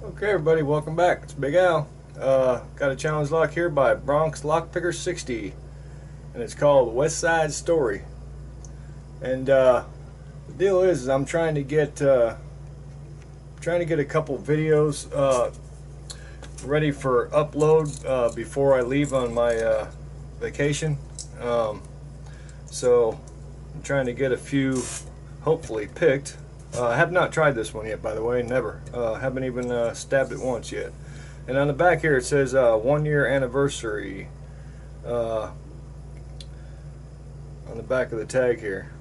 Okay, everybody, welcome back. It's Big Al. Got a challenge lock here by Bronx Lock Picker 60, and it's called West Side Story. And the deal is I'm trying to get a couple videos ready for upload before I leave on my vacation. So I'm trying to get a few hopefully picked. I have not tried this one yet, by the way, never. Haven't even stabbed it once yet. And on the back here it says 1 year anniversary on the back of the tag here.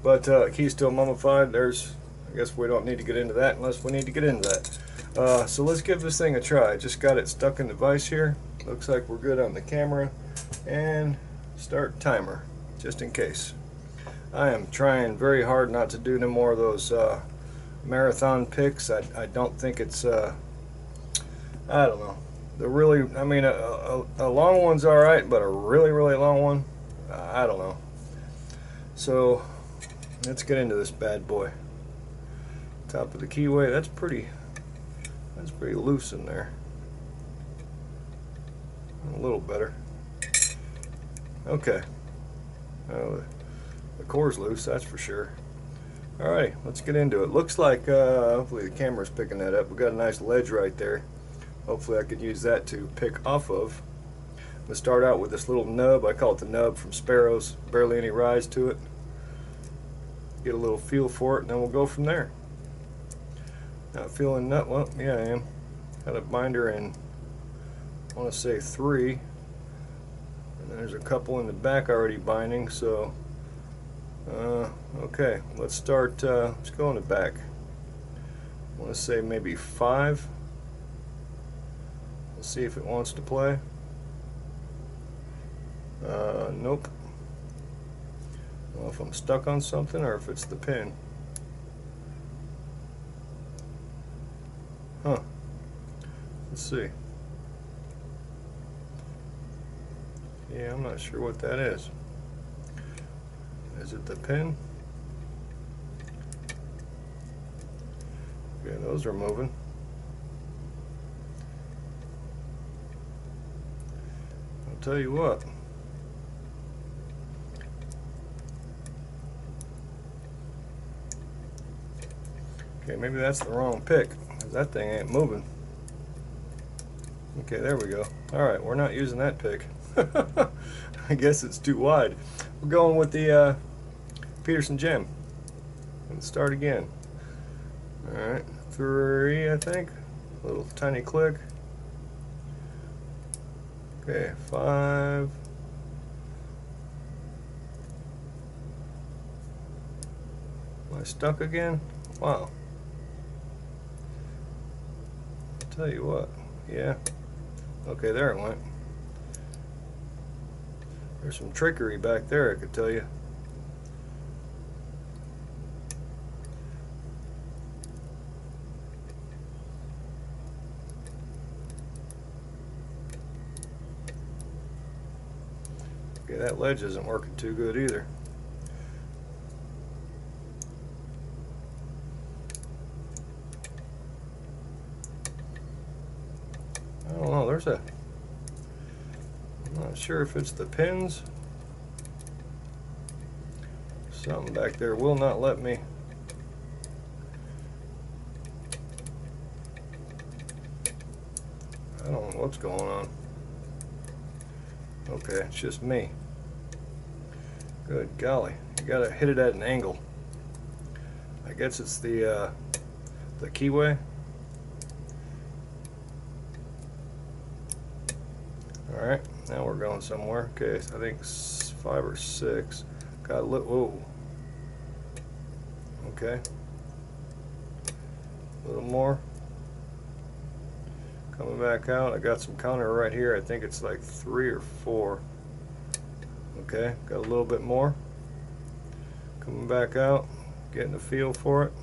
But key's still mummified. I guess we don't need to get into that unless we need to get into that. So let's give this thing a try. Just got it stuck in the vise here. Looks like we're good on the camera. And start timer, just in case. I am trying very hard not to do no more of those marathon picks. I don't think it's I don't know. I mean a long one's alright, but a really long one, I don't know. So let's get into this bad boy. Top of the keyway, that's pretty loose in there. A little better. Okay. The core's loose, that's for sure. Alright, let's get into it. Looks like, hopefully the camera's picking that up. We've got a nice ledge right there. Hopefully I could use that to pick off of. I'm going to start out with this little nub. I call it the nub from Sparrows. Barely any rise to it. Get a little feel for it, and then we'll go from there. Not feeling nut? Well, yeah, I am. Got a binder in, I want to say 3. And there's a couple in the back already binding, so okay, let's start, let's go in the back. I want to say maybe 5. Let's see if it wants to play. Nope. I don't know if I'm stuck on something or if it's the pin. Huh. Let's see. Yeah, I'm not sure what that is. Is it the pin? Okay, those are moving. I'll tell you what. Okay, maybe that's the wrong pick, 'cause that thing ain't moving. Okay, there we go. Alright, we're not using that pick. I guess it's too wide. We're going with the Peterson gem. Let's start again. Alright, 3 I think. A little tiny click. Okay, 5. Am I stuck again? Wow. I'll tell you what. Yeah. Okay, there it went. There's some trickery back there, I could tell you. Okay, that ledge isn't working too good either. I don't know, I'm not sure if it's the pins. Something back there will not let me. I don't know what's going on. Okay, it's just me. Good golly, you gotta hit it at an angle. I guess it's the keyway. Alright, now we're going somewhere. Okay, I think 5 or 6. Got a little, whoa. Okay. A little more. Coming back out. I got some counter right here. I think it's like 3 or 4. Okay, got a little bit more. Coming back out. Getting a feel for it.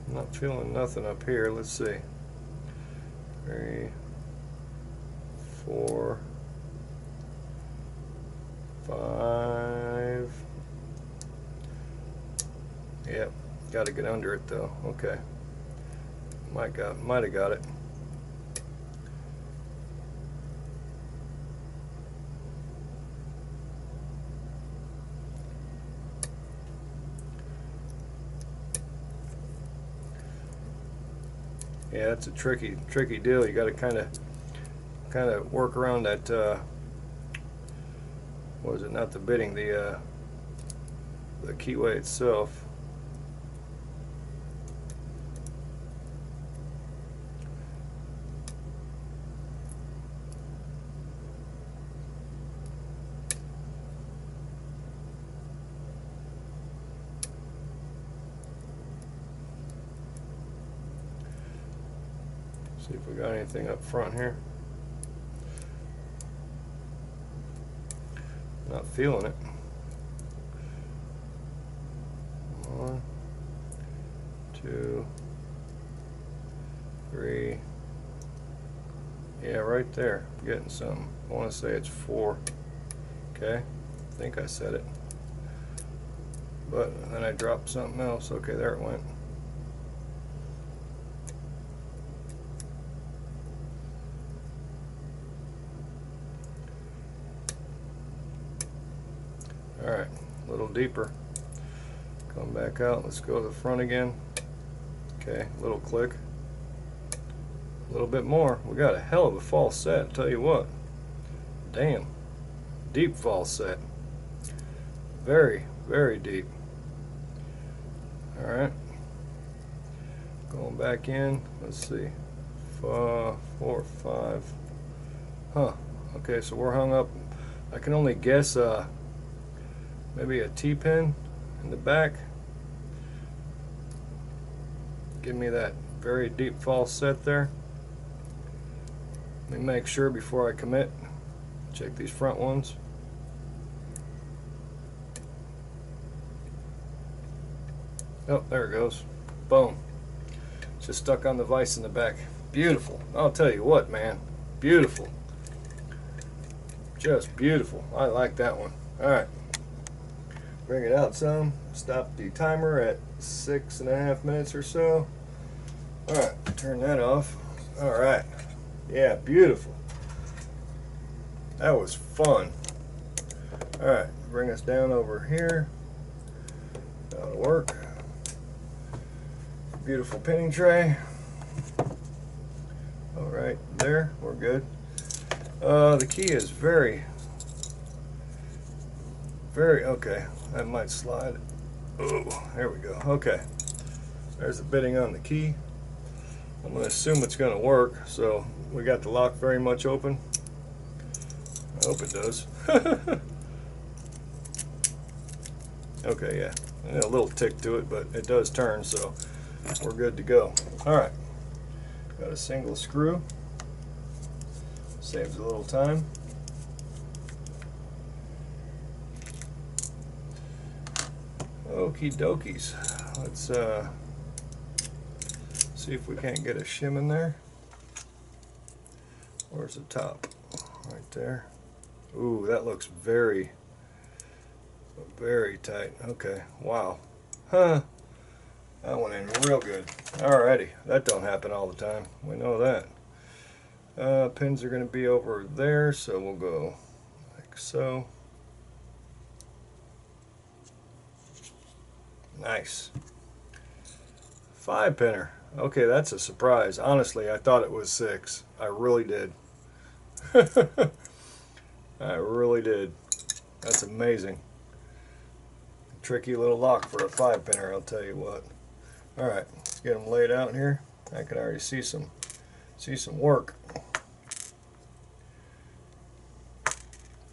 Not feeling nothing up here. Let's see. 3, 4, 5. Got to get under it though. Okay. Might have got it. Yeah, it's a tricky deal. You got to kind of work around that. What is it? Not the bitting, the keyway itself. See if we got anything up front here. Not feeling it. 1, 2, 3. Yeah, right there. I'm getting something. I want to say it's 4. Okay, I think I said it. But then I dropped something else. Okay, there it went. Alright, a little deeper. Come back out. Let's go to the front again. Okay, a little click. A little bit more. We got a hell of a false set, I'll tell you what. Damn. Deep false set. Very, very deep. Alright. Going back in. Let's see. 4, 5. Huh. Okay, so we're hung up. I can only guess maybe a T-pin in the back. Give me that very deep false set there. Let me make sure before I commit. Check these front ones. Oh, there it goes. Boom. Just stuck on the vise in the back. Beautiful. I'll tell you what, man. Beautiful. Just beautiful. I like that one. Alright. Bring it out some. Stop the timer at 6.5 minutes or so. Alright, turn that off. Alright. Yeah, beautiful. That was fun. Alright, bring us down over here. That'll work. Beautiful pinning tray. Alright, there, we're good. The key is very, okay, that might slide. Oh, there we go. Okay, there's the bitting on the key. I'm going to assume it's going to work, so we got the lock very much open. I hope it does. Okay, yeah, a little tick to it, but it does turn, so we're good to go. Alright, got a single screw. Saves a little time. Okie dokies. Let's see if we can't get a shim in there. Where's the top? Right there. Ooh, that looks very, very tight. Okay, wow. Huh. That went in real good. Alrighty, that don't happen all the time. We know that. Pins are going to be over there, so we'll go like so. Nice. 5-pinner. Okay, that's a surprise. Honestly, I thought it was 6. I really did. I really did. That's amazing. Tricky little lock for a 5-pinner, I'll tell you what. Alright, let's get them laid out here. I can already see some work.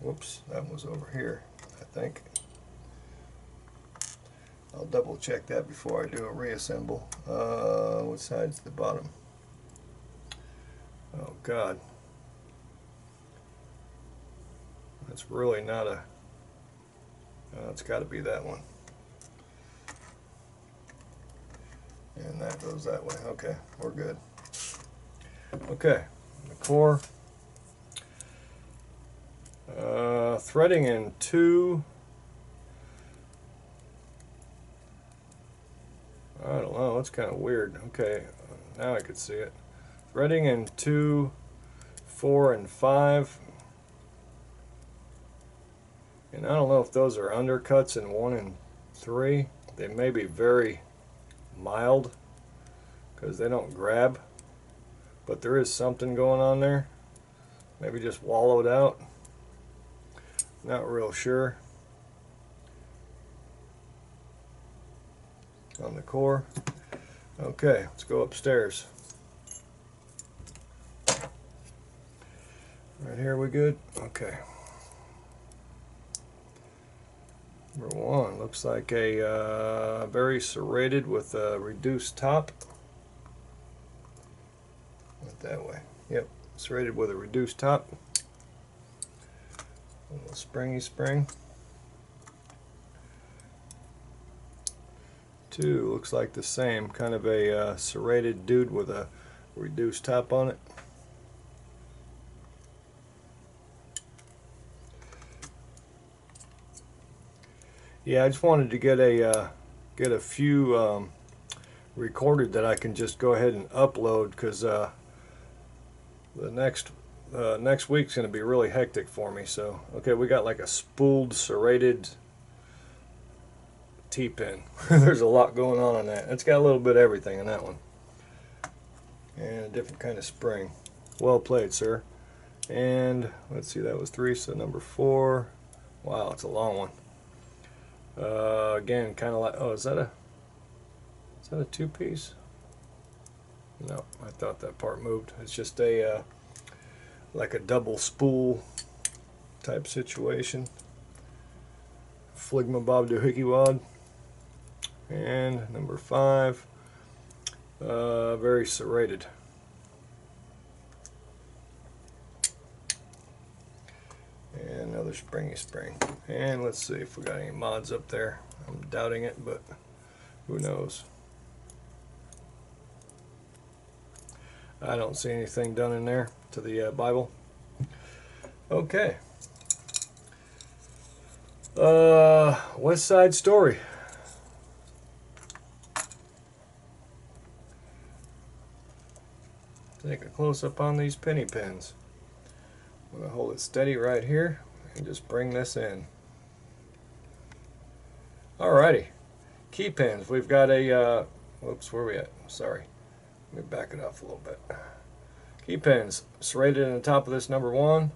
Whoops, that was over here, I think. I'll double check that before I do a reassemble. What side's the bottom? Oh God. That's really not a... it's got to be that one. And that goes that way. Okay, we're good. Okay, the core. Threading in 2. it's kind of weird. Okay, now I could see it. Threading in 2, 4, and 5. And I don't know if those are undercuts in 1 and 3. They may be very mild because they don't grab, but there is something going on there. Maybe just wallowed out. Not real sure. On the core. Okay, let's go upstairs. Right here we good? Okay. Number 1 looks like a very serrated with a reduced top. Went that way. Yep, serrated with a reduced top. A little springy spring. 2 looks like the same, kind of a serrated dude with a reduced top on it. Yeah, I just wanted to get a few recorded that I can just go ahead and upload, because the next week's going to be really hectic for me. So, okay, we got like a spooled serrated T-pin. There's a lot going on that. It's got a little bit of everything in that one, and a different kind of spring. Well played, sir. And let's see, that was 3, so number 4. Wow, it's a long one. Again, kind of like, oh, is that a 2-piece? No, I thought that part moved. It's just a like a double spool type situation. Fligma bob doohickey wad. And number 5, very serrated. And another springy spring. And let's see if we got any mods up there. I'm doubting it, but who knows. I don't see anything done in there to the Bible. Okay. West Side Story. Take a close-up on these penny pins. I'm going to hold it steady right here and just bring this in. Alrighty. Key pins. We've got a, whoops, where are we at? Sorry. Let me back it off a little bit. Key pins. Serrated in the top of this number 1.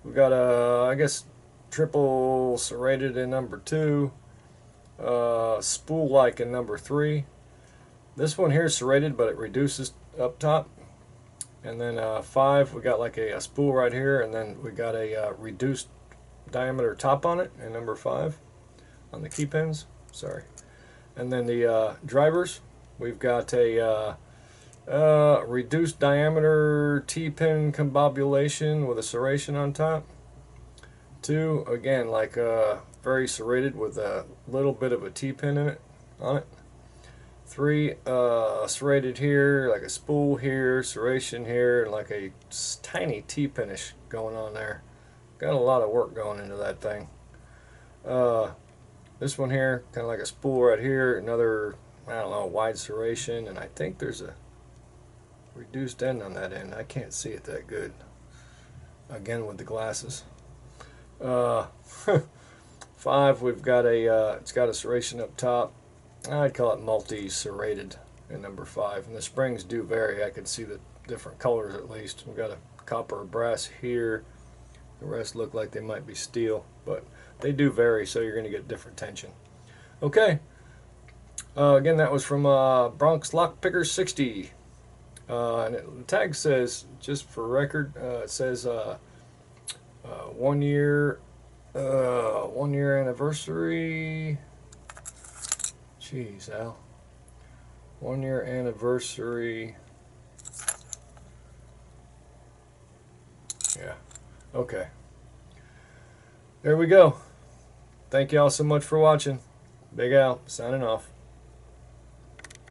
We've got a, I guess, triple serrated in number 2. Spool-like in number 3. This one here is serrated, but it reduces up top. And then 5, we got like a spool right here, and then we got a reduced diameter top on it in number 5 on the key pins. Sorry. And then the drivers, we've got a reduced diameter T-pin combobulation with a serration on top. 2, again, like very serrated with a little bit of a T-pin in it on it. 3, serrated here, like a spool here, serration here, and like a tiny T-pinish going on there. Got a lot of work going into that thing. This one here, kind of like a spool right here, another, I don't know, wide serration, and I think there's a reduced end on that end. I can't see it that good. Again, with the glasses. 5, we've got a, it's got a serration up top. I'd call it multi-serrated in number 5. And the springs do vary. I could see the different colors at least. We've got a copper or brass here. The rest look like they might be steel, but they do vary, so you're going to get different tension. Okay. Again, that was from Bronx Lock Picker 60. And the tag says, just for record, it says 1 year anniversary. Jeez, Al. 1 year anniversary. Yeah. Okay. There we go. Thank you all so much for watching. Big Al, signing off.